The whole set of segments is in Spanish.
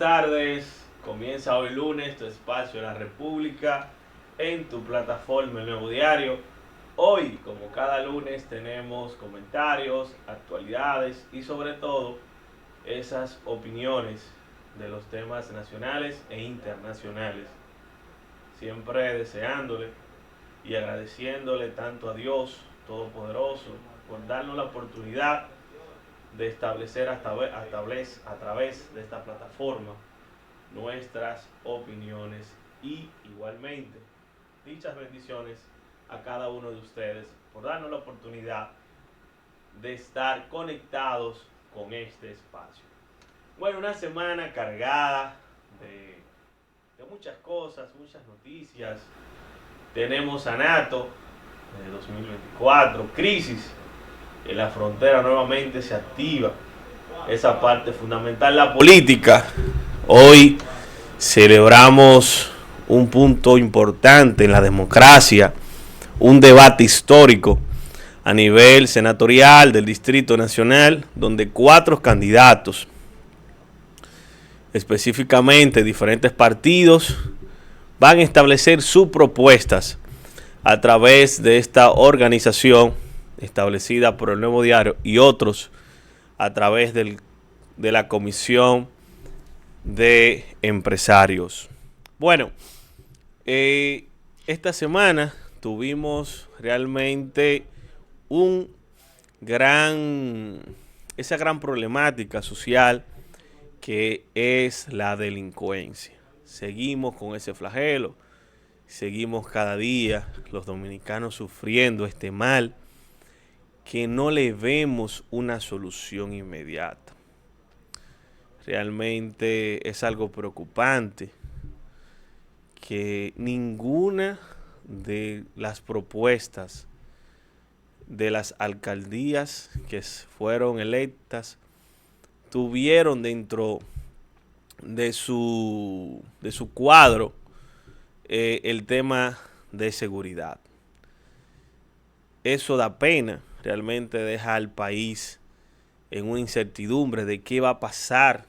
tardes. Comienza hoy lunes tu espacio de la República en tu plataforma El Nuevo Diario. Hoy, como cada lunes, tenemos comentarios, actualidades y sobre todo esas opiniones de los temas nacionales e internacionales. Siempre deseándole y agradeciéndole tanto a Dios Todopoderoso por darnos la oportunidad de establecer a través de esta plataforma nuestras opiniones y igualmente dichas bendiciones a cada uno de ustedes por darnos la oportunidad de estar conectados con este espacio. Bueno, una semana cargada de muchas cosas, muchas noticias. Tenemos a NATO de 2024, crisis en la frontera nuevamente se activa esa parte fundamental, la política. Hoy celebramos un punto importante en la democracia, un debate histórico a nivel senatorial del Distrito Nacional, donde 4 candidatos, específicamente diferentes partidos, van a establecer sus propuestas a través de esta organización establecida por El Nuevo Diario y otros a través de la Comisión de Empresarios. Bueno, esta semana tuvimos realmente esa gran problemática social que es la delincuencia. Seguimos con ese flagelo, seguimos cada día los dominicanos sufriendo este mal que no le vemos una solución inmediata. Realmente es algo preocupante que ninguna de las propuestas de las alcaldías que fueron electas tuvieron dentro de su cuadro el tema de seguridad. Eso da pena, realmente deja al país en una incertidumbre de qué va a pasar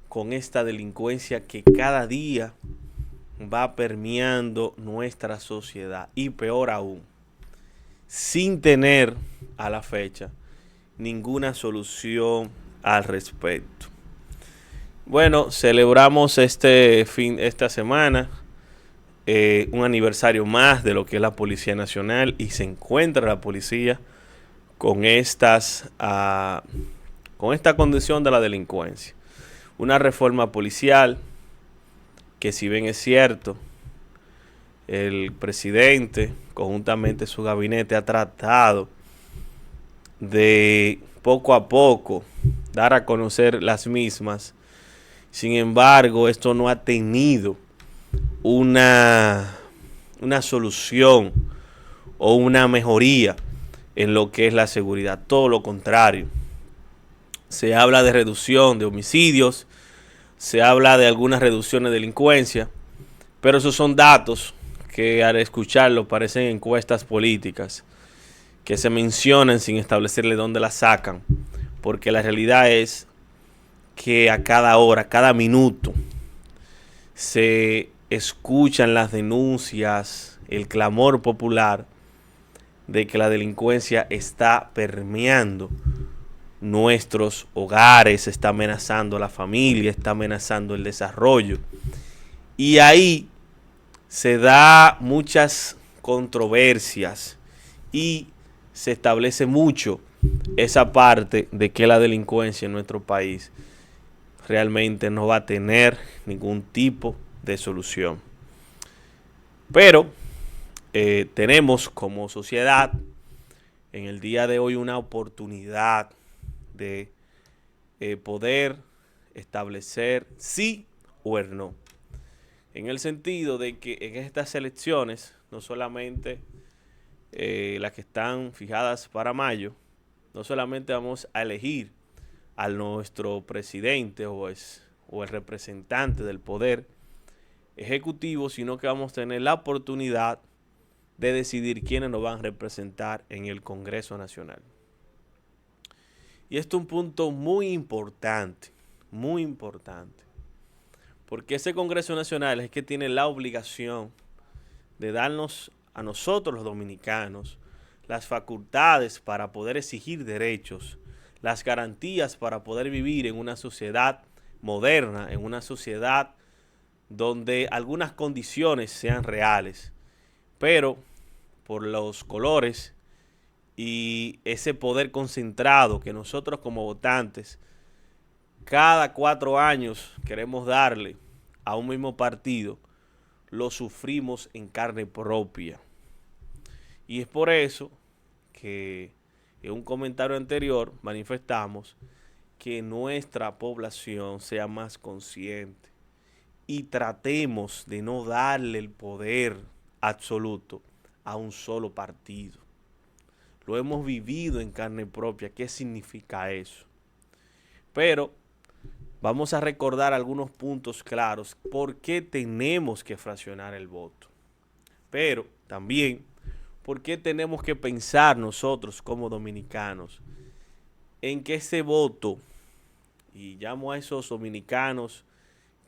con esta delincuencia que cada día va permeando nuestra sociedad y peor aún, sin tener a la fecha ninguna solución al respecto. Bueno, celebramos esta semana un aniversario más de lo que es la Policía Nacional y se encuentra la policía con esta condición de la delincuencia. Una reforma policial que, si bien es cierto, el presidente, conjuntamente su gabinete, ha tratado de poco a poco dar a conocer las mismas. Sin embargo, esto no ha tenido una solución o una mejoría en lo que es la seguridad. Todo lo contrario. Se habla de reducción de homicidios, se habla de algunas reducciones de delincuencia, pero esos son datos que al escucharlo parecen encuestas políticas que se mencionan sin establecerle dónde las sacan, porque la realidad es que a cada hora, cada minuto, se escuchan las denuncias, el clamor popular de que la delincuencia está permeando nuestros hogares, está amenazando a la familia, está amenazando el desarrollo. Y ahí se da muchas controversias y se establece mucho esa parte de que la delincuencia en nuestro país realmente no va a tener ningún tipo de solución. Pero tenemos como sociedad en el día de hoy una oportunidad de poder establecer sí o el no. En el sentido de que en estas elecciones, no solamente las que están fijadas para mayo, no solamente vamos a elegir a nuestro presidente o el representante del poder ejecutivo, sino que vamos a tener la oportunidad de decidir quiénes nos van a representar en el Congreso Nacional. Y esto es un punto muy importante, muy importante. Porque ese Congreso Nacional es que tiene la obligación de darnos a nosotros los dominicanos las facultades para poder exigir derechos, las garantías para poder vivir en una sociedad moderna, en una sociedad donde algunas condiciones sean reales, pero por los colores y ese poder concentrado que nosotros como votantes cada 4 años queremos darle a un mismo partido, lo sufrimos en carne propia. Y es por eso que en un comentario anterior manifestamos que nuestra población sea más consciente y tratemos de no darle el poder absoluto a un solo partido. Lo hemos vivido en carne propia. ¿Qué significa eso? Pero vamos a recordar algunos puntos claros por qué tenemos que fraccionar el voto. Pero también por qué tenemos que pensar nosotros como dominicanos en que ese voto, y llamo a esos dominicanos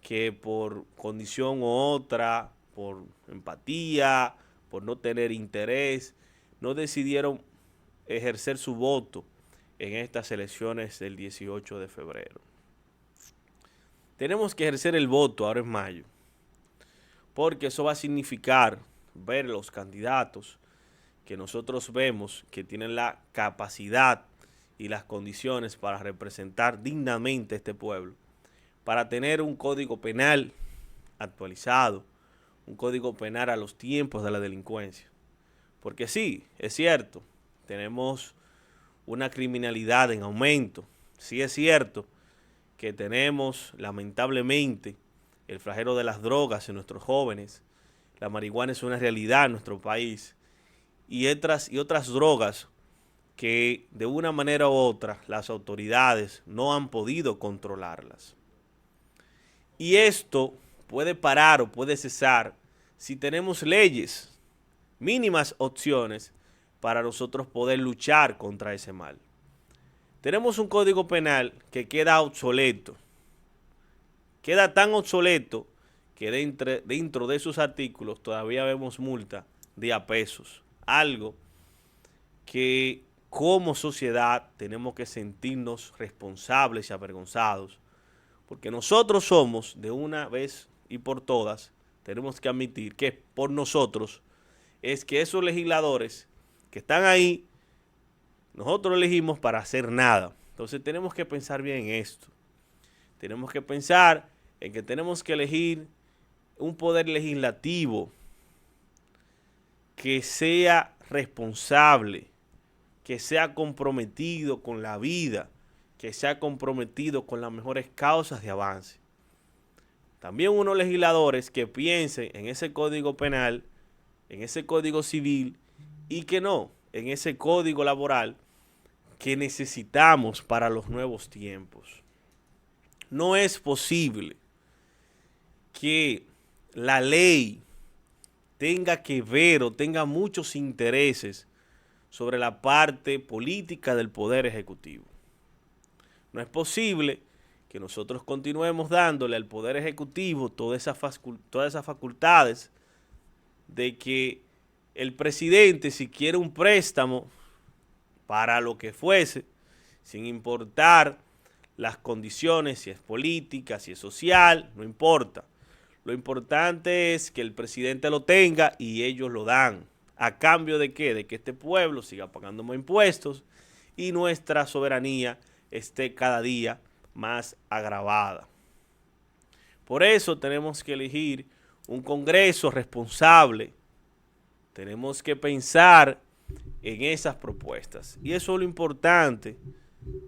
que por condición u otra, por empatía, por no tener interés, no decidieron ejercer su voto en estas elecciones del 18 de febrero. Tenemos que ejercer el voto ahora en mayo, porque eso va a significar ver los candidatos que nosotros vemos que tienen la capacidad y las condiciones para representar dignamente a este pueblo, para tener un código penal actualizado, un código penal a los tiempos de la delincuencia. Porque sí, es cierto, tenemos una criminalidad en aumento. Sí es cierto que tenemos lamentablemente el flagelo de las drogas en nuestros jóvenes. La marihuana es una realidad en nuestro país. Y otras drogas que de una manera u otra las autoridades no han podido controlarlas. Y esto puede parar o puede cesar si tenemos leyes, mínimas opciones para nosotros poder luchar contra ese mal. Tenemos un código penal que queda obsoleto. Queda tan obsoleto que dentro de sus artículos todavía vemos multa de a pesos. Algo que como sociedad tenemos que sentirnos responsables y avergonzados. Porque nosotros somos, de una vez y por todas, tenemos que admitir que por nosotros es que esos legisladores que están ahí, nosotros elegimos para hacer nada. Entonces tenemos que pensar bien en esto. Tenemos que pensar en que tenemos que elegir un poder legislativo que sea responsable, que sea comprometido con la vida, que sea comprometido con las mejores causas de avance. También unos legisladores que piensen en ese código penal, en ese código civil y que no, en ese código laboral que necesitamos para los nuevos tiempos. No es posible que la ley tenga que ver o tenga muchos intereses sobre la parte política del Poder Ejecutivo. No es posible que nosotros continuemos dándole al Poder Ejecutivo todas esas facultades de que el presidente, si quiere un préstamo para lo que fuese, sin importar las condiciones, si es política, si es social, no importa. Lo importante es que el presidente lo tenga y ellos lo dan. ¿A cambio de qué? De que este pueblo siga pagando más impuestos y nuestra soberanía esté cada día más agravada. Por eso tenemos que elegir un Congreso responsable. Tenemos que pensar en esas propuestas. Y eso es lo importante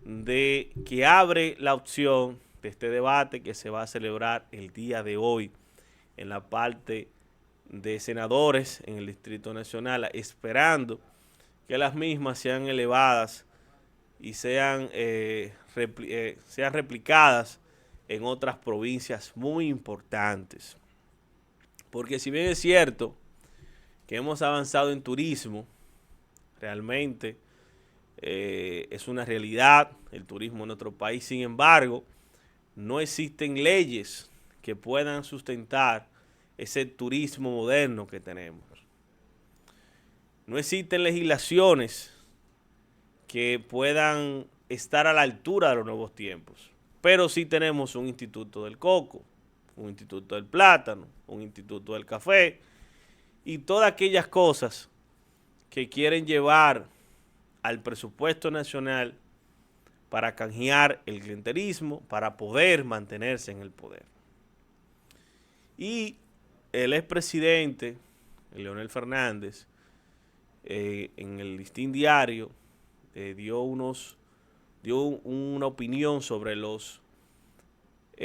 de que abre la opción de este debate que se va a celebrar el día de hoy en la parte de senadores en el Distrito Nacional, esperando que las mismas sean elevadas y sean replicadas en otras provincias muy importantes. Porque si bien es cierto que hemos avanzado en turismo, realmente es una realidad el turismo en nuestro país, sin embargo, no existen leyes que puedan sustentar ese turismo moderno que tenemos. No existen legislaciones que puedan estar a la altura de los nuevos tiempos, pero sí tenemos un instituto del coco, un instituto del plátano, un instituto del café y todas aquellas cosas que quieren llevar al presupuesto nacional para canjear el clientelismo, para poder mantenerse en el poder. Y el expresidente, Leonel Fernández, en el Listín Diario, dio una opinión sobre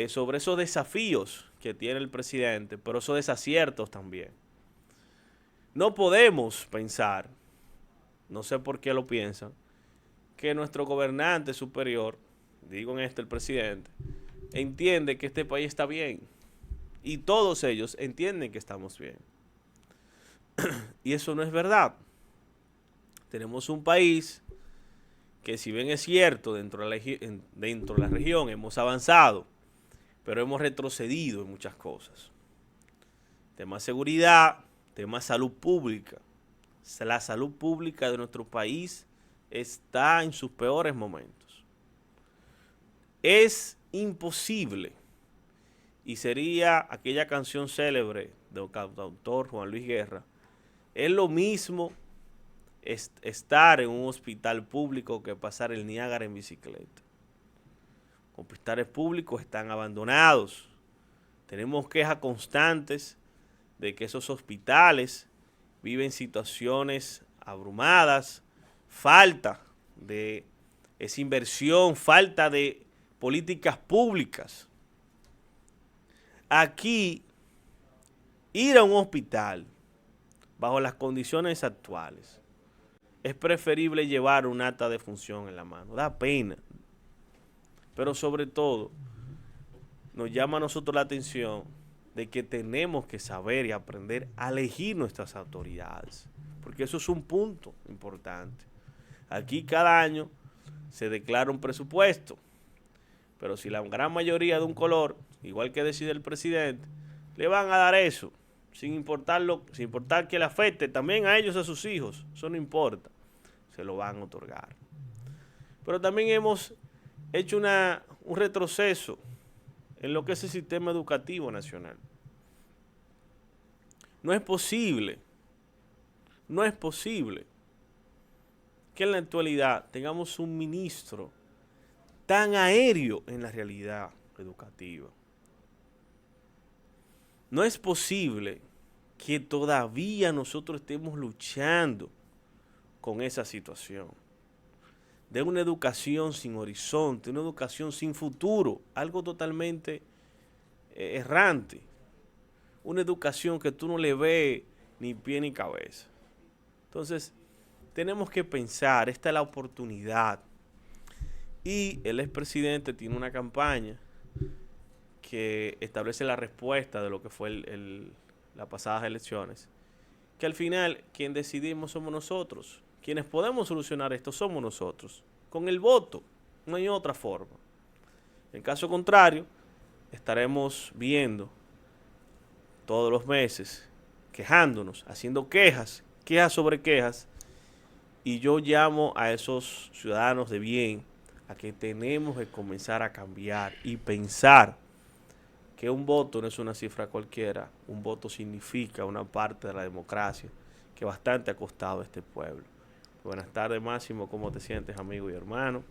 sobre esos desafíos que tiene el presidente, pero esos desaciertos también. No podemos pensar, no sé por qué lo piensan, que nuestro gobernante superior, digo en el presidente, entiende que este país está bien. Y todos ellos entienden que estamos bien. Y eso no es verdad. Tenemos un país que, si bien es cierto, dentro de la región hemos avanzado, pero hemos retrocedido en muchas cosas. Tema seguridad, tema salud pública. La salud pública de nuestro país está en sus peores momentos. Es imposible, y sería aquella canción célebre del cantautor Juan Luis Guerra, es lo mismo estar en un hospital público que pasar el Niágara en bicicleta. Los hospitales públicos están abandonados. Tenemos quejas constantes de que esos hospitales viven situaciones abrumadas, falta de esa inversión, falta de políticas públicas. Aquí, ir a un hospital bajo las condiciones actuales, es preferible llevar un acta de función en la mano. Da pena. Pero sobre todo, nos llama a nosotros la atención de que tenemos que saber y aprender a elegir nuestras autoridades. Porque eso es un punto importante. Aquí cada año se declara un presupuesto. Pero si la gran mayoría de un color, igual que decide el presidente, le van a dar eso, sin importar que le afecte también a ellos, a sus hijos, eso no importa, se lo van a otorgar. Pero también hemos hecho un retroceso en lo que es el sistema educativo nacional. No es posible que en la actualidad tengamos un ministro tan aéreo en la realidad educativa. No es posible que todavía nosotros estemos luchando con esa situación de una educación sin horizonte, una educación sin futuro, algo totalmente errante, una educación que tú no le ves ni pie ni cabeza. Entonces, tenemos que pensar, esta es la oportunidad. Y el expresidente tiene una campaña que establece la respuesta de lo que fue las pasadas elecciones, que al final quien decidimos somos nosotros, quienes podemos solucionar esto somos nosotros, con el voto, no hay otra forma. En caso contrario, estaremos viendo todos los meses, quejándonos, haciendo quejas sobre quejas, y yo llamo a esos ciudadanos de bien a que tenemos que comenzar a cambiar y pensar que un voto no es una cifra cualquiera, un voto significa una parte de la democracia que bastante ha costado a este pueblo. Buenas tardes, Máximo, ¿cómo te sientes, amigo y hermano?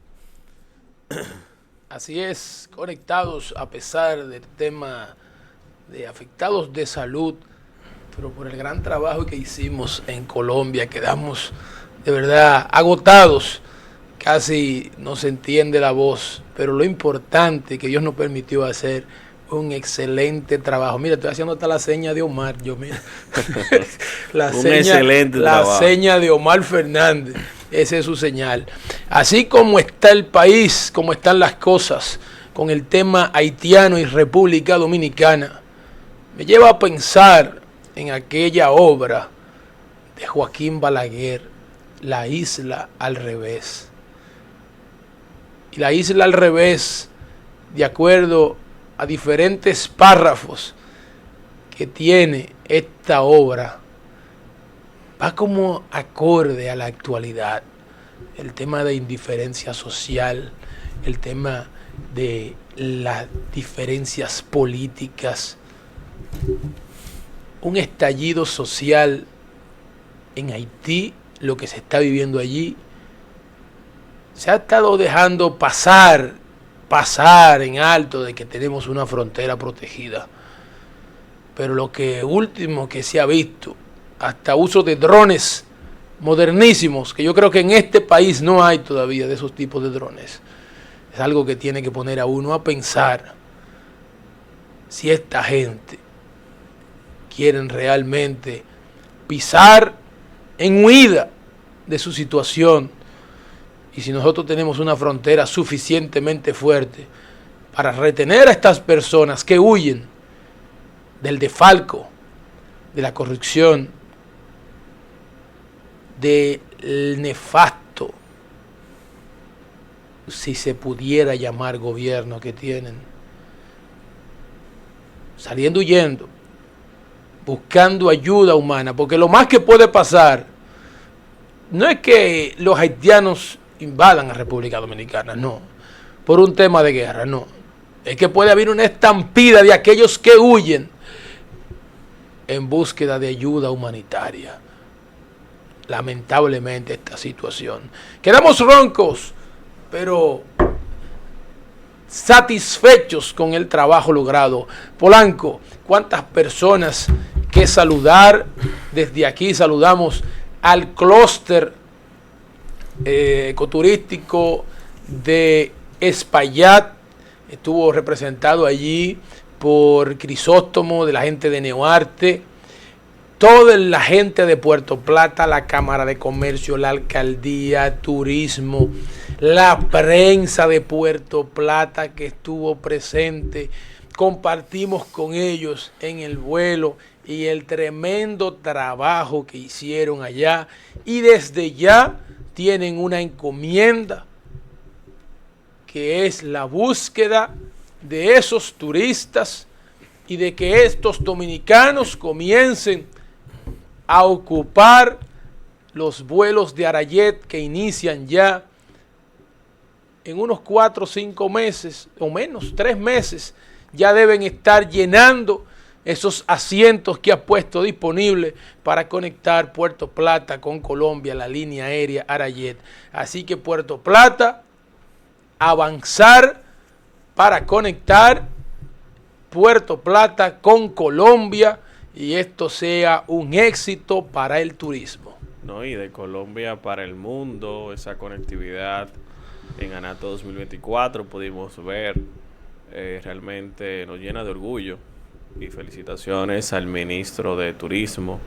Así es, conectados a pesar del tema de afectados de salud, pero por el gran trabajo que hicimos en Colombia, quedamos de verdad agotados, casi no se entiende la voz, pero lo importante que Dios nos permitió hacer un excelente trabajo. Mira, estoy haciendo hasta la seña de Omar, yo mira. La seña de Omar Fernández, esa es su señal. Así como está el país, como están las cosas con el tema haitiano y República Dominicana, me lleva a pensar en aquella obra de Joaquín Balaguer, La isla al revés. Y la isla al revés, de acuerdo a diferentes párrafos que tiene esta obra, va como acorde a la actualidad. El tema de indiferencia social, el tema de las diferencias políticas, un estallido social en Haití, lo que se está viviendo allí, se ha estado dejando pasar en alto de que tenemos una frontera protegida. Pero lo que último que se ha visto, hasta uso de drones modernísimos, que yo creo que en este país no hay todavía de esos tipos de drones, es algo que tiene que poner a uno a pensar si esta gente quieren realmente pisar en huida de su situación, y si nosotros tenemos una frontera suficientemente fuerte para retener a estas personas que huyen del desfalco, de la corrupción, del nefasto, si se pudiera llamar gobierno que tienen, saliendo huyendo, buscando ayuda humana, porque lo más que puede pasar no es que los haitianos invadan a República Dominicana, no, por un tema de guerra, no, es que puede haber una estampida de aquellos que huyen en búsqueda de ayuda humanitaria. Lamentablemente esta situación, quedamos roncos, pero satisfechos con el trabajo logrado. Polanco, cuántas personas que saludar. Desde aquí saludamos al clúster ecoturístico de Espaillat. Estuvo representado allí por Crisóstomo, de la gente de Neoarte, toda la gente de Puerto Plata, la Cámara de Comercio, la Alcaldía, Turismo, la prensa de Puerto Plata que estuvo presente. Compartimos con ellos en el vuelo y el tremendo trabajo que hicieron allá, y desde ya tienen una encomienda que es la búsqueda de esos turistas y de que estos dominicanos comiencen a ocupar los vuelos de Arayet que inician ya en unos 4 o 5 meses, o menos, 3 meses, ya deben estar llenando esos asientos que ha puesto disponibles para conectar Puerto Plata con Colombia, la línea aérea Arayet. Así que Puerto Plata, avanzar para conectar Puerto Plata con Colombia, y esto sea un éxito para el turismo. No, y de Colombia para el mundo, esa conectividad en ANATO 2024 pudimos ver, realmente nos llena de orgullo, y felicitaciones al ministro de Turismo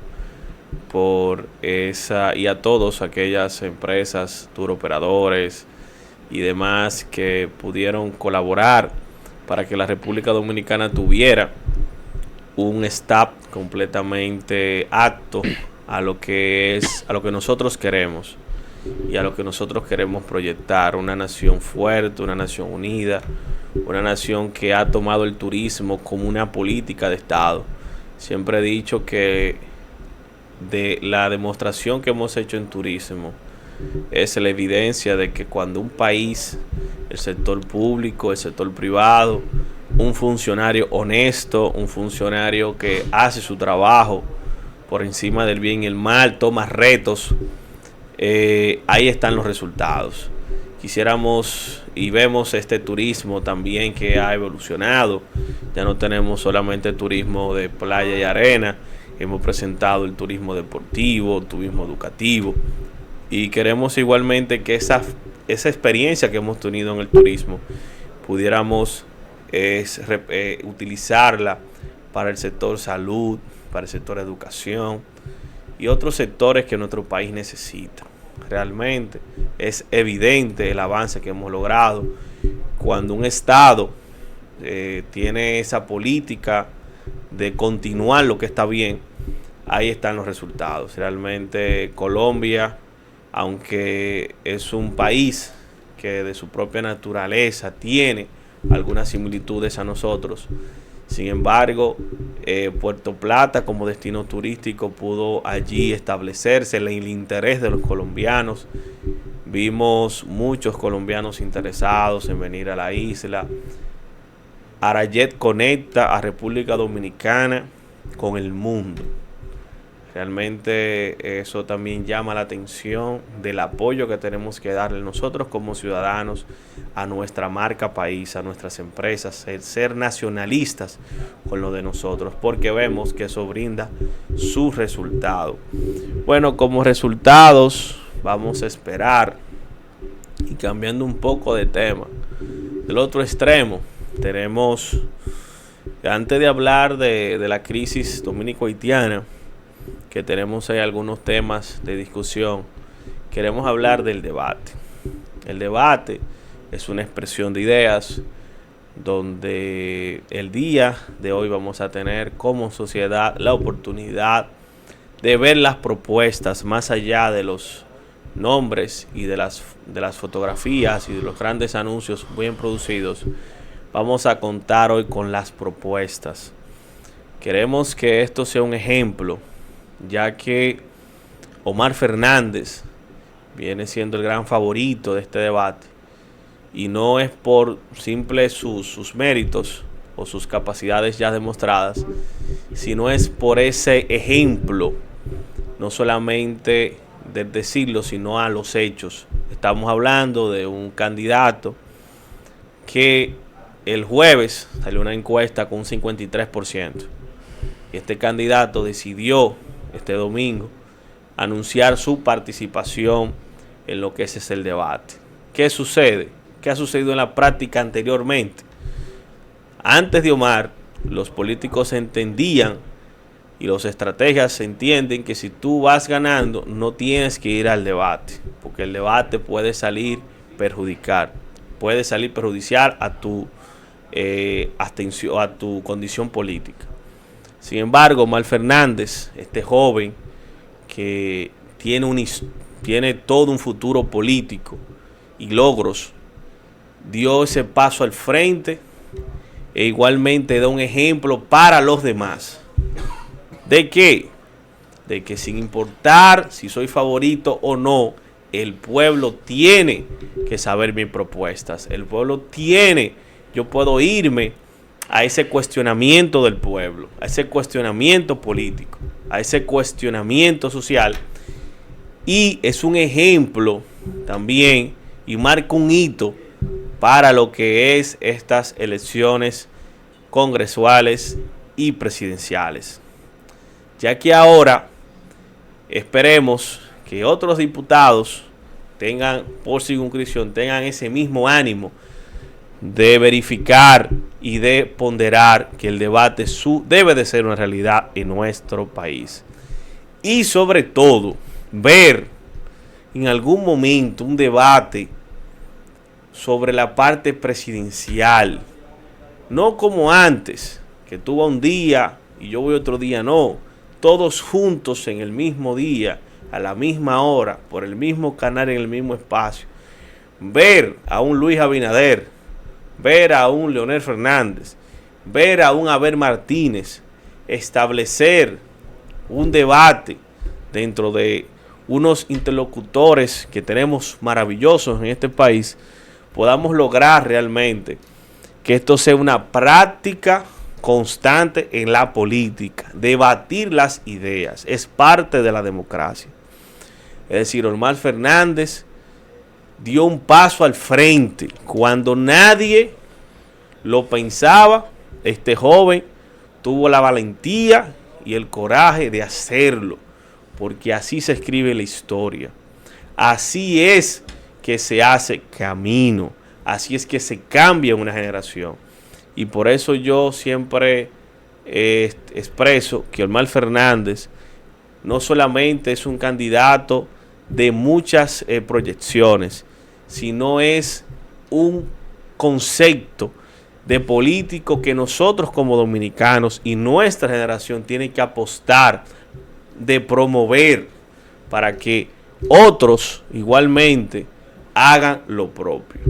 por esa, y a todas aquellas empresas, turoperadores y demás que pudieron colaborar para que la República Dominicana tuviera un staff completamente apto a lo que es, a lo que nosotros queremos y a lo que nosotros queremos proyectar: una nación fuerte, una nación unida, una nación que ha tomado el turismo como una política de Estado. Siempre he dicho que de la demostración que hemos hecho en turismo es la evidencia de que cuando un país, el sector público, el sector privado, un funcionario honesto, un funcionario que hace su trabajo por encima del bien y el mal, toma retos, ahí están los resultados. Quisiéramos y vemos este turismo también que ha evolucionado. Ya no tenemos solamente turismo de playa y arena, hemos presentado el turismo deportivo, turismo educativo, y queremos igualmente que esa experiencia que hemos tenido en el turismo pudiéramos utilizarla para el sector salud, para el sector educación y otros sectores que nuestro país necesita. Realmente es evidente el avance que hemos logrado cuando un Estado tiene esa política de continuar lo que está bien. Ahí están los resultados. Realmente Colombia, aunque es un país que de su propia naturaleza tiene algunas similitudes a nosotros. Sin embargo, Puerto Plata como destino turístico pudo allí establecerse el interés de los colombianos. Vimos muchos colombianos interesados en venir a la isla. Arayet conecta a República Dominicana con el mundo. Realmente eso también llama la atención del apoyo que tenemos que darle nosotros como ciudadanos a nuestra marca país, a nuestras empresas, ser nacionalistas con lo de nosotros, porque vemos que eso brinda su resultado. Bueno, como resultados vamos a esperar, y cambiando un poco de tema, del otro extremo tenemos, antes de hablar de la crisis dominico-haitiana, que tenemos ahí algunos temas de discusión, queremos hablar del debate. El debate es una expresión de ideas donde el día de hoy vamos a tener como sociedad la oportunidad de ver las propuestas más allá de los nombres y de las fotografías y de los grandes anuncios bien producidos. Vamos a contar hoy con las propuestas. Queremos que esto sea un ejemplo, ya que Omar Fernández viene siendo el gran favorito de este debate, y no es por simple sus méritos o sus capacidades ya demostradas, sino es por ese ejemplo, no solamente de decirlo, sino a los hechos. Estamos hablando de un candidato que el jueves salió una encuesta con un 53%, y este candidato decidió este domingo anunciar su participación en lo que es el debate. ¿Qué sucede? ¿Qué ha sucedido en la práctica anteriormente? Antes de Omar, los políticos entendían y los estrategas entienden que si tú vas ganando, no tienes que ir al debate, porque el debate puede salir perjudicial a tu condición política. Sin embargo, Omar Fernández, este joven que tiene todo un futuro político y logros, dio ese paso al frente e igualmente da un ejemplo para los demás. ¿De qué? De que sin importar si soy favorito o no, el pueblo tiene que saber mis propuestas. El pueblo yo puedo irme a ese cuestionamiento del pueblo, a ese cuestionamiento político, a ese cuestionamiento social, y es un ejemplo también y marca un hito para lo que es estas elecciones congresuales y presidenciales, ya que ahora esperemos que otros diputados por circunscripción tengan ese mismo ánimo de verificar y de ponderar que el debate debe de ser una realidad en nuestro país. Y sobre todo, ver en algún momento un debate sobre la parte presidencial. No como antes, que tú vas un día y yo voy otro día, no. Todos juntos en el mismo día, a la misma hora, por el mismo canal, en el mismo espacio. Ver a un Luis Abinader, ver a un Leonel Fernández, ver a un Abel Martínez, establecer un debate dentro de unos interlocutores que tenemos maravillosos en este país, podamos lograr realmente que esto sea una práctica constante en la política. Debatir las ideas es parte de la democracia. Es decir, Omar Fernández dio un paso al frente cuando nadie lo pensaba. Este joven tuvo la valentía y el coraje de hacerlo, porque así se escribe la historia. Así es que se hace camino, así es que se cambia una generación. Y por eso yo siempre expreso que Omar Fernández no solamente es un candidato de muchas proyecciones, sino es un concepto de político que nosotros como dominicanos y nuestra generación tiene que apostar, de promover, para que otros igualmente hagan lo propio.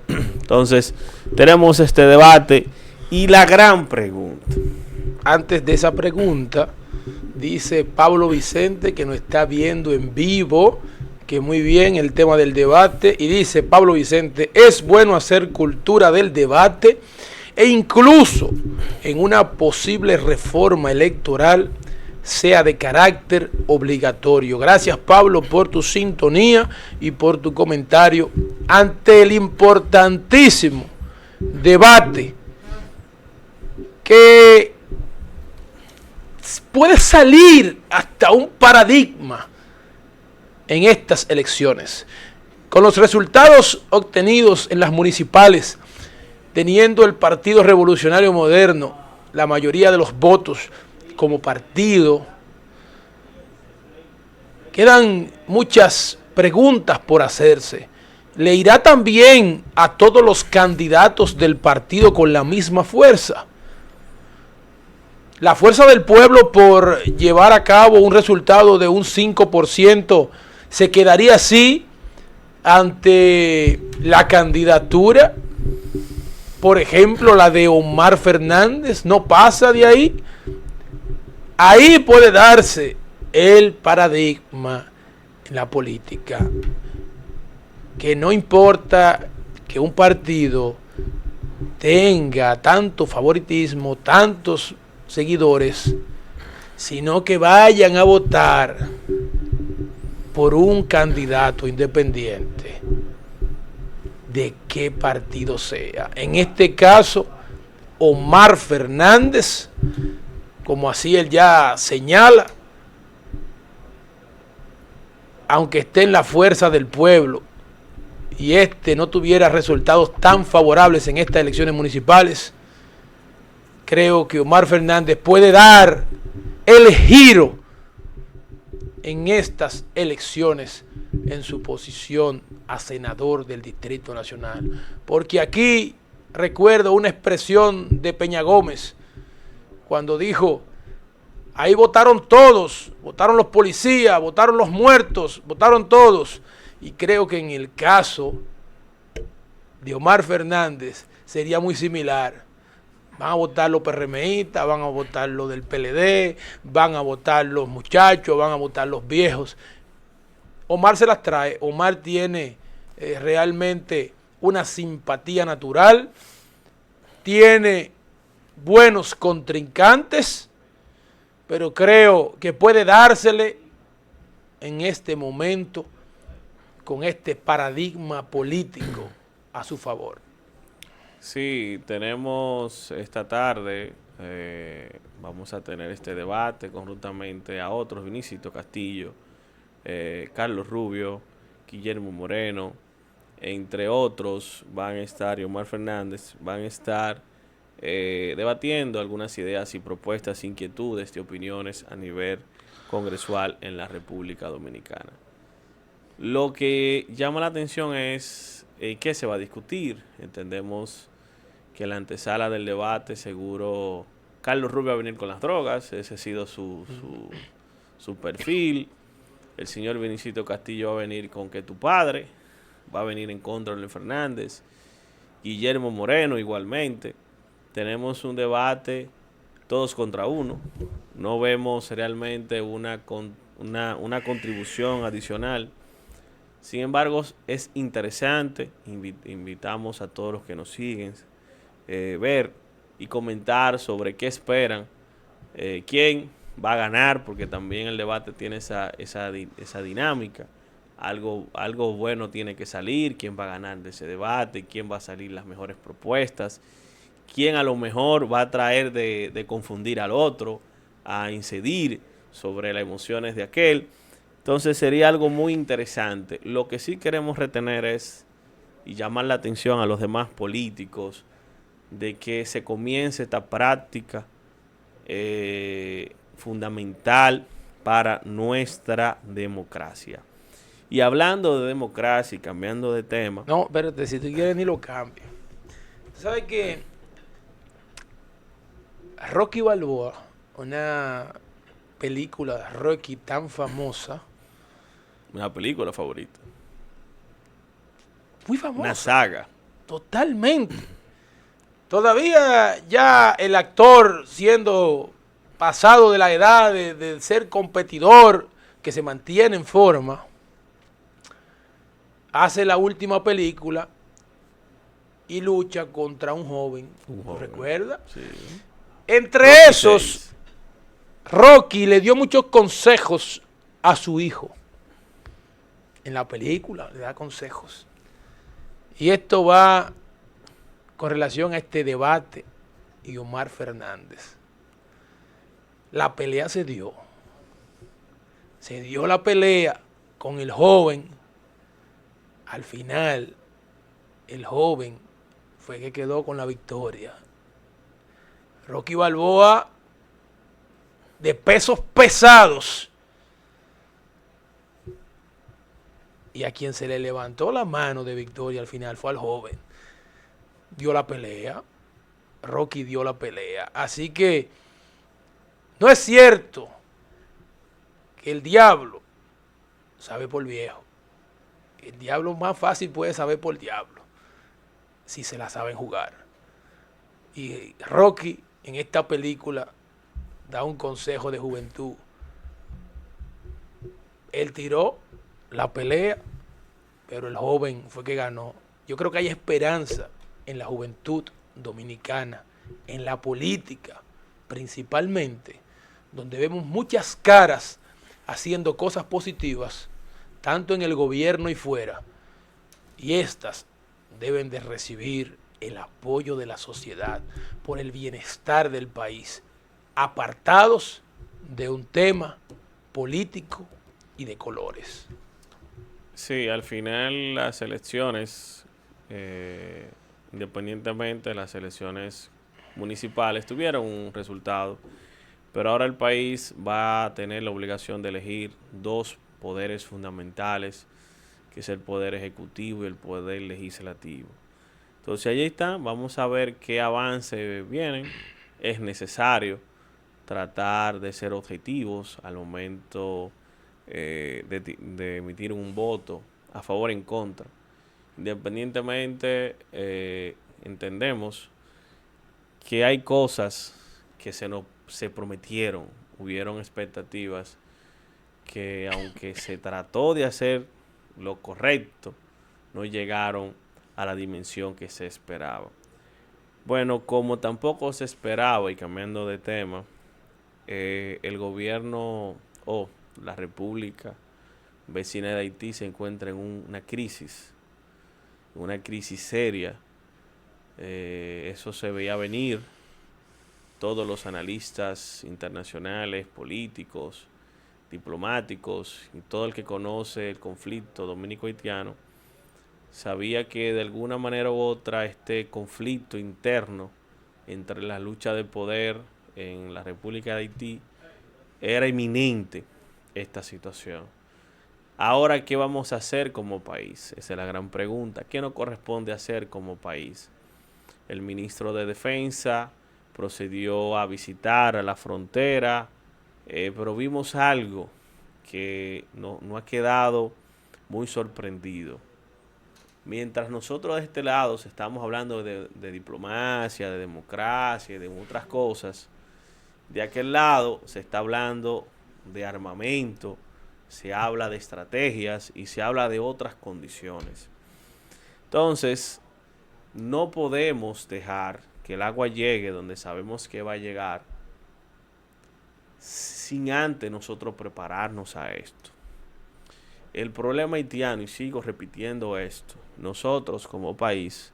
Entonces, tenemos este debate y la gran pregunta. Antes de esa pregunta, dice Pablo Vicente que nos está viendo en vivo, que muy bien el tema del debate, y dice Pablo Vicente, es bueno hacer cultura del debate e incluso en una posible reforma electoral sea de carácter obligatorio. Gracias, Pablo, por tu sintonía y por tu comentario ante el importantísimo debate que puede salir hasta un paradigma en estas elecciones. Con los resultados obtenidos en las municipales, teniendo el Partido Revolucionario Moderno la mayoría de los votos como partido, quedan muchas preguntas por hacerse. ¿Le irá también a todos los candidatos del partido con la misma fuerza? La fuerza del pueblo por llevar a cabo un resultado de un 5% se quedaría así ante la candidatura, por ejemplo, la de Omar Fernández, no pasa de ahí. Ahí puede darse el paradigma en la política, que no importa que un partido tenga tanto favoritismo, tantos seguidores, sino que vayan a votar por un candidato independiente, de qué partido sea. En este caso, Omar Fernández, como así él ya señala, aunque esté en la fuerza del pueblo y no tuviera resultados tan favorables en estas elecciones municipales, creo que Omar Fernández puede dar el giro en estas elecciones en su posición a senador del Distrito Nacional. Porque aquí recuerdo una expresión de Peña Gómez cuando dijo, ahí votaron todos, votaron los policías, votaron los muertos, votaron todos. Y creo que en el caso de Omar Fernández sería muy similar. Van a votar los PRMistas, van a votar los del PLD, van a votar los muchachos, van a votar los viejos. Omar se las trae. Omar tiene realmente una simpatía natural, tiene buenos contrincantes, pero creo que puede dársele en este momento con este paradigma político a su favor. Sí, tenemos esta tarde, vamos a tener este debate conjuntamente a otros, Vinicio Castillo, Carlos Rubio, Guillermo Moreno, entre otros van a estar, y Omar Fernández, van a estar debatiendo algunas ideas y propuestas, inquietudes y opiniones a nivel congresual en la República Dominicana. Lo que llama la atención es qué se va a discutir. Entendemos que la antesala del debate, seguro, Carlos Rubio va a venir con las drogas, ese ha sido su perfil. El señor Vinicio Castillo va a venir con que tu padre, va a venir en contra de Leonel Fernández. Guillermo Moreno igualmente. Tenemos un debate todos contra uno. No vemos realmente una contribución adicional. Sin embargo, es interesante. Invitamos a todos los que nos siguen ver y comentar sobre qué esperan, quién va a ganar, porque también el debate tiene esa dinámica. Algo bueno tiene que salir, quién va a ganar de ese debate, quién va a salir las mejores propuestas, quién a lo mejor va a traer de confundir al otro, a incidir sobre las emociones de aquel. Entonces sería algo muy interesante. Lo que sí queremos retener es, y llamar la atención a los demás políticos, de que se comience esta práctica fundamental para nuestra democracia. Y hablando de democracia y cambiando de tema. No, espérate, si tú quieres ni lo cambio. ¿Sabes qué? Rocky Balboa, una película de Rocky tan famosa. Una película favorita. Muy famosa. Una saga. Totalmente. Todavía ya el actor siendo pasado de la edad de ser competidor, que se mantiene en forma, hace la última película y lucha contra un joven. Un joven. ¿Recuerda? Sí. Entre Rocky esos, 6. Rocky le dio muchos consejos a su hijo. En la película le da consejos. Y esto va con relación a este debate y Omar Fernández. La pelea se dio. Se dio la pelea con el joven. Al final, el joven fue que quedó con la victoria. Rocky Balboa, de pesos pesados, y a quien se le levantó la mano de victoria al final fue al joven. Dio la pelea. Rocky dio la pelea. Así que no es cierto que el diablo sabe por viejo. El diablo más fácil puede saber por diablo si se la saben jugar. Y Rocky en esta película da un consejo de juventud. Él tiró la pelea, pero el joven fue que ganó. Yo creo que hay esperanza en la juventud dominicana, en la política principalmente, donde vemos muchas caras haciendo cosas positivas, tanto en el gobierno y fuera, y estas deben de recibir el apoyo de la sociedad por el bienestar del país, apartados de un tema político y de colores. Sí, al final las elecciones, independientemente de las elecciones municipales, tuvieron un resultado, pero ahora el país va a tener la obligación de elegir dos poderes fundamentales, que es el poder ejecutivo y el poder legislativo. Entonces allí está, vamos a ver qué avances vienen. Es necesario tratar de ser objetivos al momento de emitir un voto a favor o en contra. Independientemente, entendemos que hay cosas que se prometieron, hubieron expectativas que aunque se trató de hacer lo correcto, no llegaron a la dimensión que se esperaba. Bueno, como tampoco se esperaba, y cambiando de tema, el gobierno o la República vecina de Haití se encuentra en una crisis seria. Eso se veía venir. Todos los analistas internacionales, políticos, diplomáticos y todo el que conoce el conflicto dominico-haitiano sabía que de alguna manera u otra este conflicto interno entre la lucha de poder en la República de Haití era inminente esta situación. Ahora, ¿qué vamos a hacer como país? Esa es la gran pregunta. ¿Qué nos corresponde hacer como país? El ministro de Defensa procedió a visitar a la frontera, pero vimos algo que no ha quedado muy sorprendido. Mientras nosotros de este lado estamos hablando de diplomacia, de democracia y de otras cosas, de aquel lado se está hablando de armamento, se habla de estrategias y se habla de otras condiciones. Entonces, no podemos dejar que el agua llegue donde sabemos que va a llegar sin antes nosotros prepararnos a esto. El problema haitiano, y sigo repitiendo esto, nosotros como país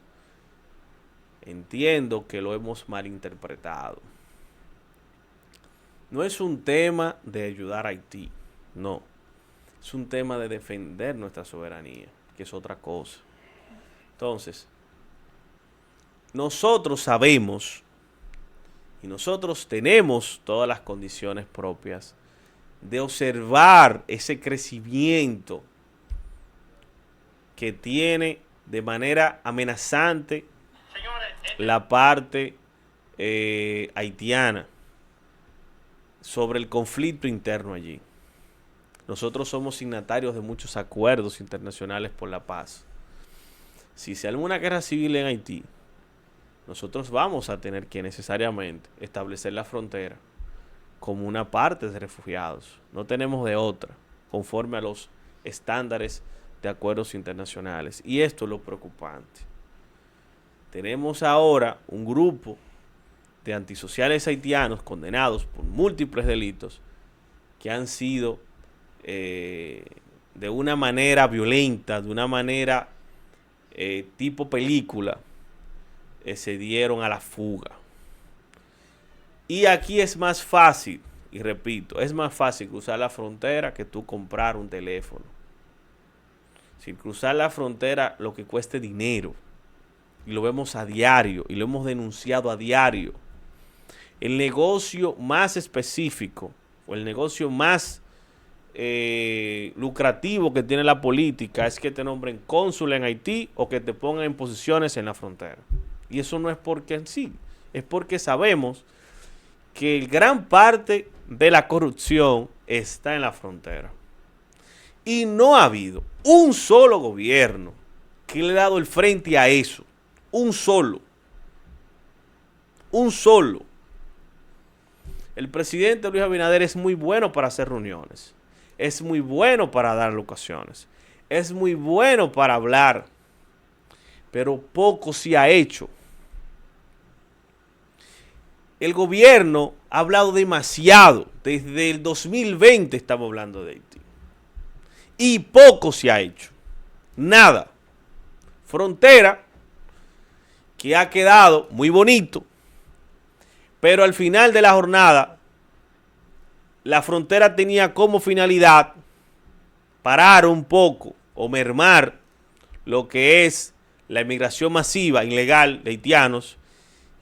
entiendo que lo hemos malinterpretado. No es un tema de ayudar a Haití, no. Es un tema de defender nuestra soberanía, que es otra cosa. Entonces, nosotros sabemos y nosotros tenemos todas las condiciones propias de observar ese crecimiento que tiene de manera amenazante la parte haitiana sobre el conflicto interno allí. Nosotros somos signatarios de muchos acuerdos internacionales por la paz. Si se arma una guerra civil en Haití, nosotros vamos a tener que necesariamente establecer la frontera como una parte de refugiados. No tenemos de otra, conforme a los estándares de acuerdos internacionales. Y esto es lo preocupante. Tenemos ahora un grupo de antisociales haitianos condenados por múltiples delitos que han sido de una manera violenta, de una manera tipo película, se dieron a la fuga. Y aquí es más fácil, y repito, es más fácil cruzar la frontera que tú comprar un teléfono. Sin cruzar la frontera lo que cueste dinero. Y lo vemos a diario, y lo hemos denunciado a diario. El negocio más específico, o el negocio más lucrativo que tiene la política, es que te nombren cónsul en Haití o que te pongan en posiciones en la frontera. Y eso no es porque sí, es porque sabemos que gran parte de la corrupción está en la frontera. Y no ha habido un solo gobierno que le ha dado el frente a eso. Un solo. Un solo. El presidente Luis Abinader es muy bueno para hacer reuniones. Es muy bueno para dar locaciones. Es muy bueno para hablar. Pero poco se ha hecho. El gobierno ha hablado demasiado. Desde el 2020 estamos hablando de Haití. Y poco se ha hecho. Nada. Frontera que ha quedado muy bonito. Pero al final de la jornada, la frontera tenía como finalidad parar un poco o mermar lo que es la inmigración masiva, ilegal de haitianos.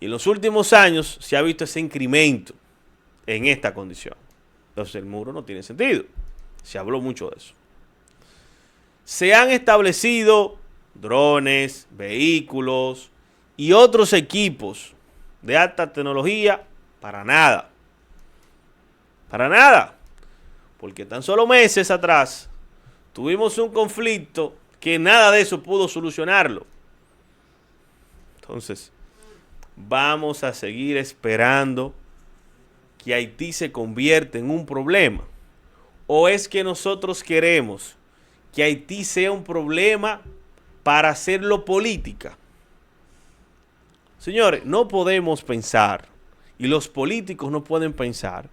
Y en los últimos años se ha visto ese incremento en esta condición. Entonces el muro no tiene sentido. Se habló mucho de eso. Se han establecido drones, vehículos y otros equipos de alta tecnología para nada. Para nada. Porque tan solo meses atrás tuvimos un conflicto que nada de eso pudo solucionarlo. Entonces, vamos a seguir esperando que Haití se convierta en un problema. ¿O es que nosotros queremos que Haití sea un problema para hacerlo política? Señores, no podemos pensar, y los políticos no pueden pensar,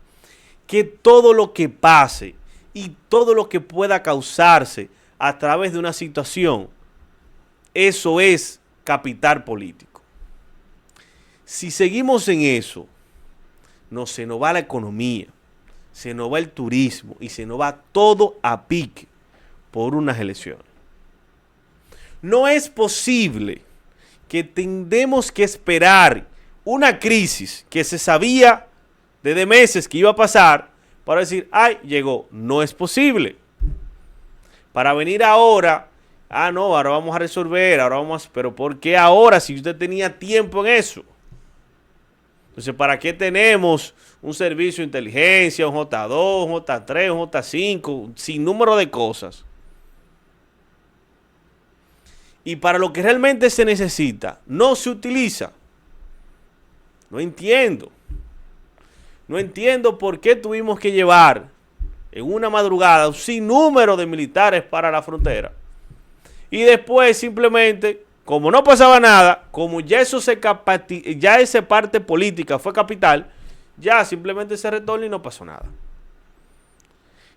que todo lo que pase y todo lo que pueda causarse a través de una situación, eso es capital político. Si seguimos en eso, se nos va la economía, se nos va el turismo y se nos va todo a pique por unas elecciones. No es posible que tendemos que esperar una crisis que se sabía desde meses que iba a pasar para decir, ay, llegó. No es posible. Para venir ahora, no, ahora vamos a resolver, pero ¿por qué ahora si usted tenía tiempo en eso? Entonces, ¿para qué tenemos un servicio de inteligencia, un J2, un J3, un J5, sin número de cosas? Y para lo que realmente se necesita, no se utiliza. No entiendo. No entiendo por qué tuvimos que llevar en una madrugada un sinnúmero de militares para la frontera. Y después simplemente, como no pasaba nada, como ya esa parte política fue capital, ya simplemente se retorna y no pasó nada.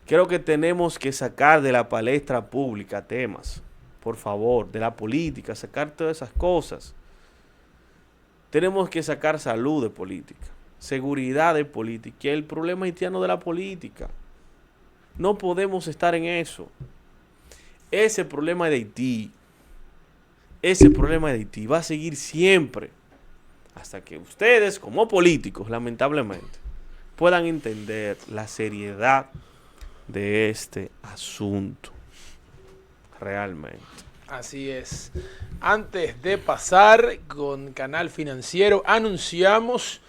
Creo que tenemos que sacar de la palestra pública temas, por favor, de la política, sacar todas esas cosas. Tenemos que sacar salud de política, seguridad de política, y el problema haitiano de la política. No podemos estar en eso. Ese problema de Haití va a seguir siempre hasta que ustedes, como políticos, lamentablemente, puedan entender la seriedad de este asunto. Realmente. Así es. Antes de pasar con Canal Financiero, anunciamos,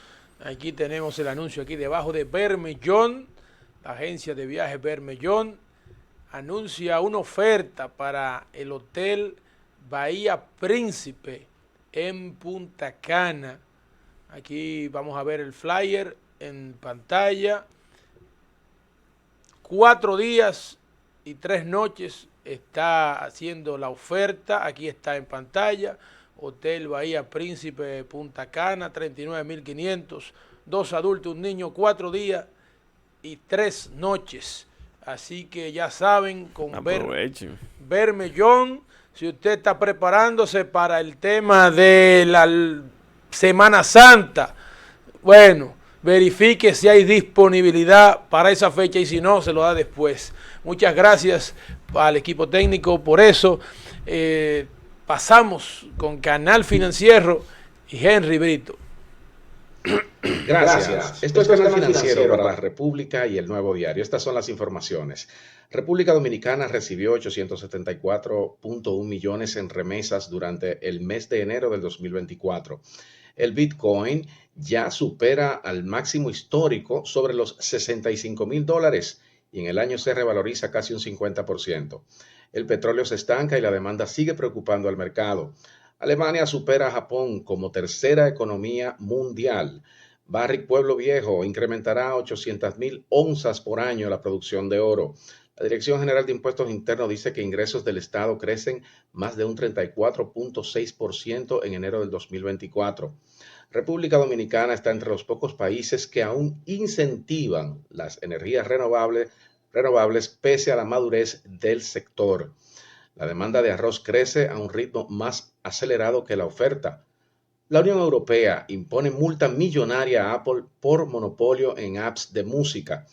aquí tenemos el anuncio aquí debajo de Bermellón, la agencia de viajes Bermellón, anuncia una oferta para el Hotel Bahía Príncipe en Punta Cana. Aquí vamos a ver el flyer en pantalla. 4 días y 3 noches está haciendo la oferta. Aquí está en pantalla. Hotel Bahía Príncipe Punta Cana, 39.500. 2 adultos, un niño, 4 días y 3 noches. Así que ya saben, con Bermellón, si usted está preparándose para el tema de la Semana Santa, bueno, verifique si hay disponibilidad para esa fecha y si no, se lo da después. Muchas gracias al equipo técnico por eso. Pasamos con Canal Financiero y Henry Brito. Gracias. Esto es Canal Financiero para la República y El Nuevo Diario. Estas son las informaciones. República Dominicana recibió 874.1 millones en remesas durante el mes de enero del 2024. El Bitcoin ya supera al máximo histórico sobre los $65,000 y en el año se revaloriza casi un 50%. El petróleo se estanca y la demanda sigue preocupando al mercado. Alemania supera a Japón como tercera economía mundial. Barrick Pueblo Viejo incrementará 800,000 onzas por año la producción de oro. La Dirección General de Impuestos Internos dice que ingresos del Estado crecen más de un 34.6% en enero del 2024. República Dominicana está entre los pocos países que aún incentivan las energías renovables pese a la madurez del sector. La demanda de arroz crece a un ritmo más acelerado que la oferta. La Unión Europea impone multa millonaria a Apple por monopolio en apps de música.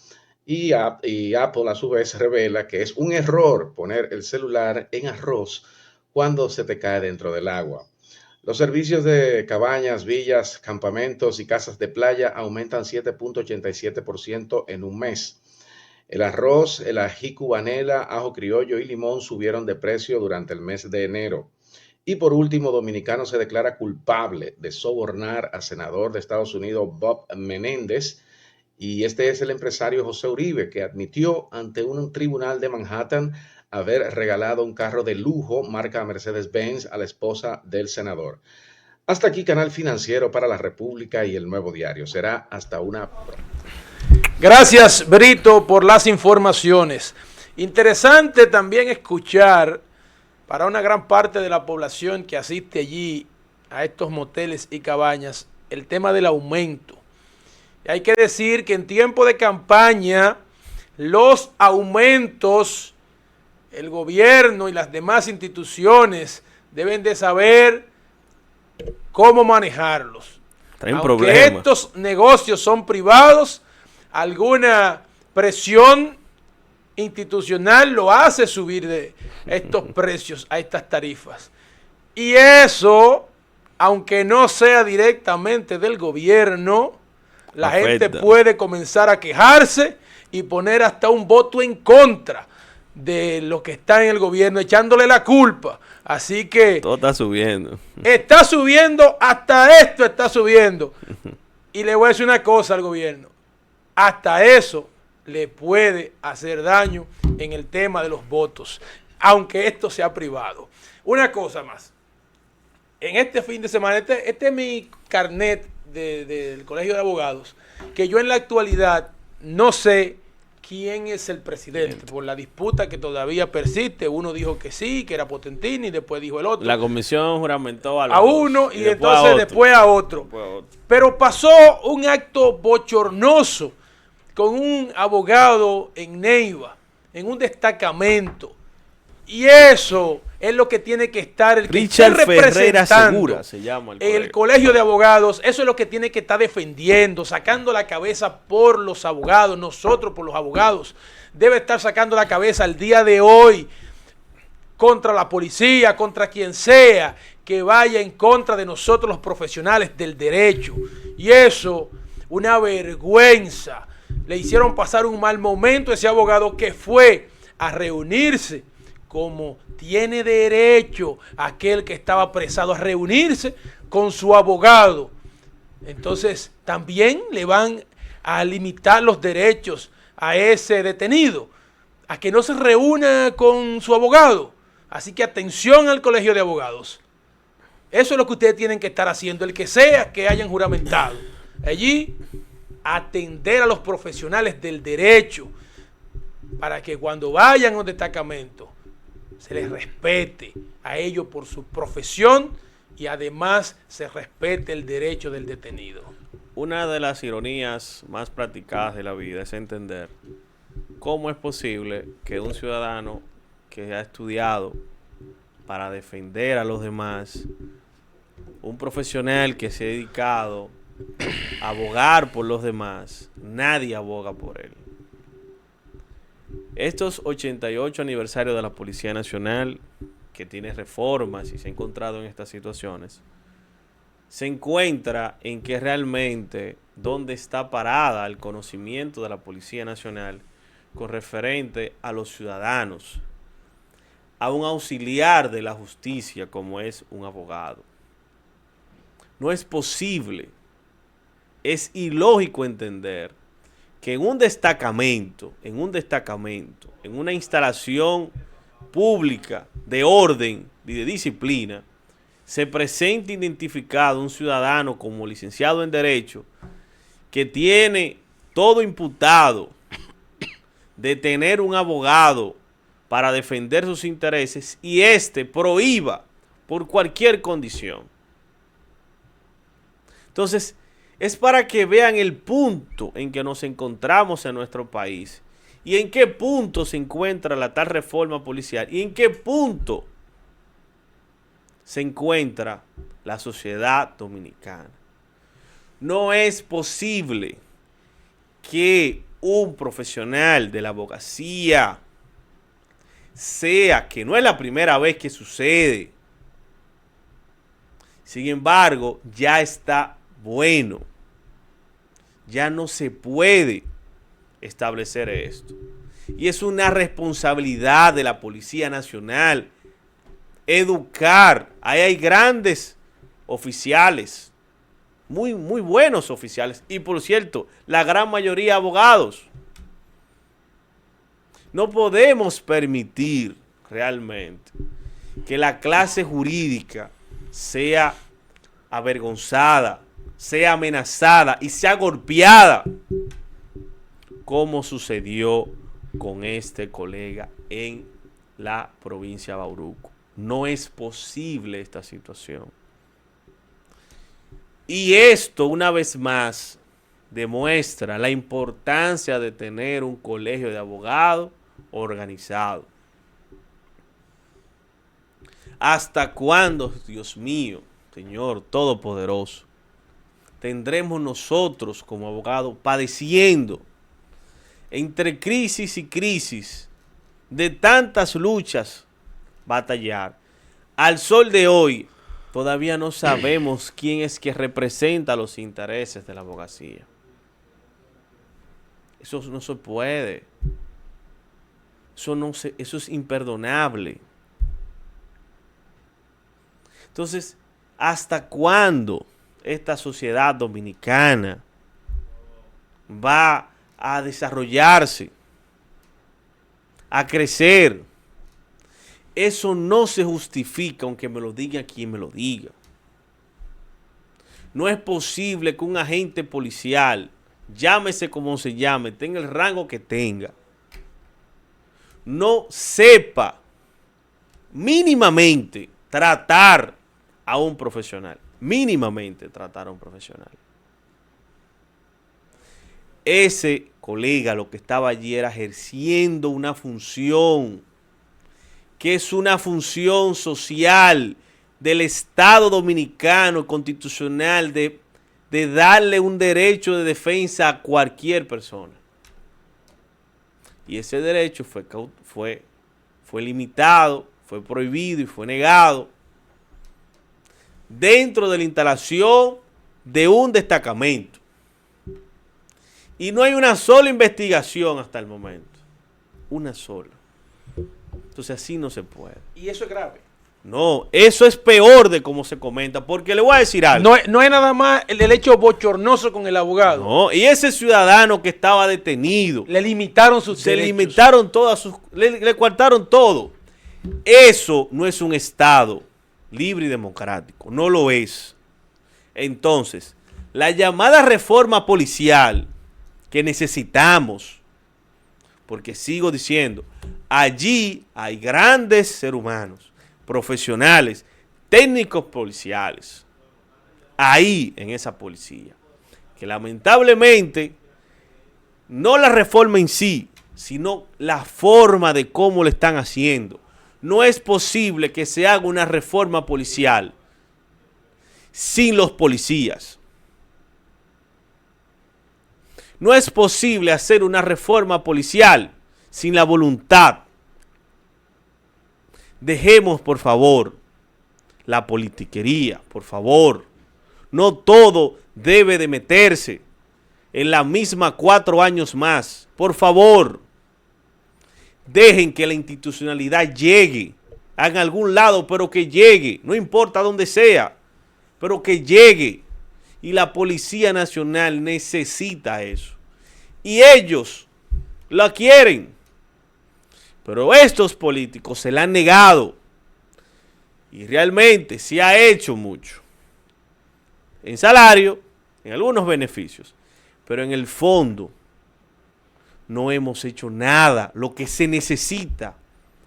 Y Apple a su vez revela que es un error poner el celular en arroz cuando se te cae dentro del agua. Los servicios de cabañas, villas, campamentos y casas de playa aumentan 7.87% en un mes. El arroz, el ají cubanela, ajo criollo y limón subieron de precio durante el mes de enero. Y por último, dominicano se declara culpable de sobornar a senador de Estados Unidos Bob Menéndez. Y este es el empresario José Uribe, que admitió ante un tribunal de Manhattan haber regalado un carro de lujo marca Mercedes-Benz a la esposa del senador. Hasta aquí Canal Financiero para la República y El Nuevo Diario. Será hasta una próxima. Gracias, Brito, por las informaciones. Interesante también escuchar para una gran parte de la población que asiste allí a estos moteles y cabañas el tema del aumento. Y hay que decir que en tiempo de campaña los aumentos, el gobierno y las demás instituciones deben de saber cómo manejarlos. Aunque estos negocios son privados, alguna presión institucional lo hace subir de estos precios a estas tarifas. Y eso, aunque no sea directamente del gobierno, la gente puede comenzar a quejarse y poner hasta un voto en contra de lo que está en el gobierno, echándole la culpa. Así que todo está subiendo. Está subiendo, hasta esto está subiendo. Y le voy a decir una cosa al gobierno. Hasta eso le puede hacer daño en el tema de los votos, aunque esto sea privado. Una cosa más. En este fin de semana, este es mi carnet del Colegio de Abogados, que yo en la actualidad no sé quién es el presidente, por la disputa que todavía persiste. Uno dijo que sí, que era Potentini, después dijo el otro. La comisión juramentó a uno y entonces después a otro. Pero pasó un acto bochornoso con un abogado en Neiva, en un destacamento. Y eso es lo que tiene que estar el que Richard esté representando Segura se llama el colegio de abogados. Eso es lo que tiene que estar defendiendo, sacando la cabeza por los abogados, nosotros por los abogados. Debe estar sacando la cabeza el día de hoy contra la policía, contra quien sea que vaya en contra de nosotros los profesionales del derecho. Y eso, una vergüenza. Le hicieron pasar un mal momento a ese abogado que fue a reunirse como tiene derecho aquel que estaba apresado a reunirse con su abogado. Entonces también le van a limitar los derechos a ese detenido, a que no se reúna con su abogado. Así que atención al Colegio de Abogados. Eso es lo que ustedes tienen que estar haciendo, el que sea que hayan juramentado. Allí, atender a los profesionales del derecho para que cuando vayan a un destacamento se les respete a ellos por su profesión y además se respete el derecho del detenido. Una de las ironías más practicadas de la vida es entender cómo es posible que un ciudadano que ha estudiado para defender a los demás, un profesional que se ha dedicado a abogar por los demás, nadie aboga por él. Estos 88 aniversarios de la Policía Nacional, que tiene reformas y se ha encontrado en estas situaciones, se encuentra en que realmente dónde está parada el conocimiento de la Policía Nacional con referente a los ciudadanos, a un auxiliar de la justicia como es un abogado. No es posible, es ilógico entender que en un destacamento, en una instalación pública de orden y de disciplina, se presente identificado un ciudadano como licenciado en Derecho que tiene todo imputado de tener un abogado para defender sus intereses y éste prohíba por cualquier condición. Entonces, es para que vean el punto en que nos encontramos en nuestro país y en qué punto se encuentra la tal reforma policial y en qué punto se encuentra la sociedad dominicana. No es posible que un profesional de la abogacía sea, que no es la primera vez que sucede, sin embargo, ya está bueno. Ya no se puede establecer esto. Y es una responsabilidad de la Policía Nacional educar. Ahí hay grandes oficiales, muy buenos oficiales. Y por cierto, la gran mayoría abogados. No podemos permitir realmente que la clase jurídica sea avergonzada, sea amenazada y sea golpeada, como sucedió con este colega en la provincia de Bauruco. No es posible esta situación. Y esto, una vez más, demuestra la importancia de tener un colegio de abogados organizado. ¿Hasta cuándo, Dios mío, Señor Todopoderoso, tendremos nosotros como abogados padeciendo entre crisis y crisis de tantas luchas batallar? Al sol de hoy todavía no sabemos quién es que representa los intereses de la abogacía. Eso no se puede. Eso es imperdonable. Entonces, ¿hasta cuándo esta sociedad dominicana va a desarrollarse, a crecer? Eso no se justifica, aunque me lo diga quien me lo diga. No es posible que un agente policial, llámese como se llame, tenga el rango que tenga, no sepa mínimamente tratar a un profesional. Mínimamente tratar a un profesional. Ese colega lo que estaba allí era ejerciendo una función, que es una función social del Estado dominicano constitucional de darle un derecho de defensa a cualquier persona. Y ese derecho fue limitado, fue prohibido y fue negado dentro de la instalación de un destacamento. Y no hay una sola investigación hasta el momento. Una sola. Entonces así no se puede. Y eso es grave. No, eso es peor de cómo se comenta, porque le voy a decir algo. No es nada más el hecho bochornoso con el abogado. No, y ese ciudadano que estaba detenido, le limitaron sus derechos. Se limitaron todas sus, le coartaron todo. Eso no es un Estado. libre y democrático. No lo es. Entonces, la llamada reforma policial que necesitamos, porque sigo diciendo, allí hay grandes seres humanos, profesionales, técnicos policiales, ahí en esa policía, que lamentablemente no la reforma en sí, sino la forma de cómo lo están haciendo. No es posible que se haga una reforma policial sin los policías. No es posible hacer una reforma policial sin la voluntad. Dejemos, por favor, la politiquería, por favor. No todo debe de meterse en la misma 4 años más. Por favor, dejen que la institucionalidad llegue a algún lado, pero que llegue, no importa dónde sea, pero que llegue. Y la Policía Nacional necesita eso. Y ellos la quieren. Pero estos políticos se la han negado. Y realmente se ha hecho mucho. En salario, en algunos beneficios. Pero en el fondo no hemos hecho nada. Lo que se necesita,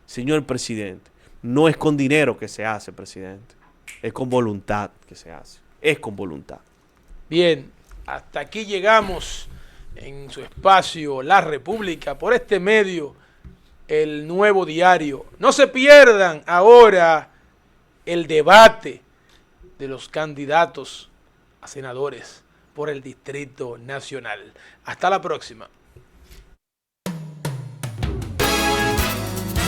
señor presidente, no es con dinero que se hace, presidente. Es con voluntad que se hace. Es con voluntad. Bien, hasta aquí llegamos en su espacio La República, por este medio, El Nuevo Diario. No se pierdan ahora el debate de los candidatos a senadores por el Distrito Nacional. Hasta la próxima.